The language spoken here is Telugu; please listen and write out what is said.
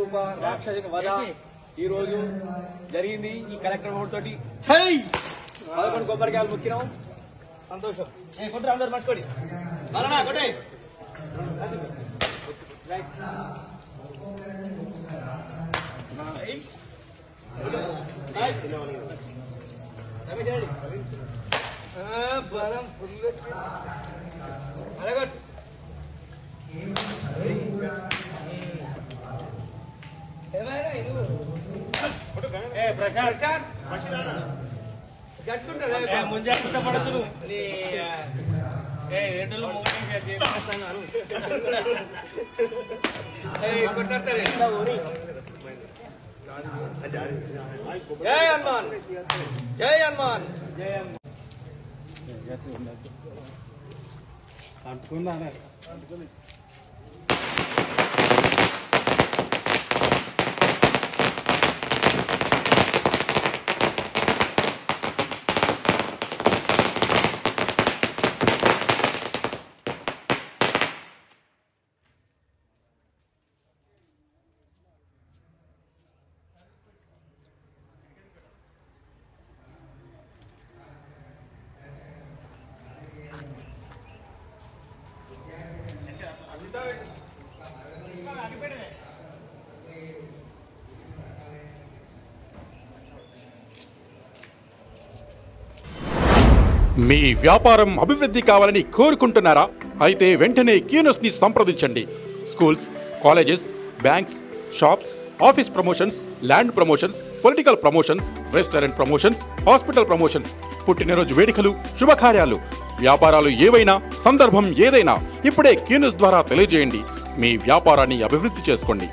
రూప రాక్షసిక వధ ఈ రోజు జరిగింది. ఈ కలెక్టర్ ఓటు తోటి 11 కొబ్బరికాయలు ముక్కినాం. సంతోషం. కొట్టు అందరు పట్టుకోండి. బలనా కొట్టే. బలం ఫుల్ అలగట్ ప్రశాంత్ ముంజాగ్రత్త పడదు ఎడ్లు జై హనుమాన్ జై హనుమాన్ జై హనుమాన్ అంటుకుందా అంటుకుంది. మీ వ్యాపారం అభివృద్ధి కావాలని కోరుకుంటున్నారా? అయితే వెంటనే క్యూనస్ని సంప్రదించండి. Schools, colleges, banks, shops, office promotions, land promotions, political promotions, restaurant promotions, hospital promotions, పుట్టినరోజు వేడుకలు, శుభకార్యాలు, వ్యాపారాలు ఏవైనా, సందర్భం ఏదైనా ఇప్పుడే క్యూనస్ ద్వారా తెలియజేయండి. మీ వ్యాపారాన్ని అభివృద్ధి చేసుకోండి.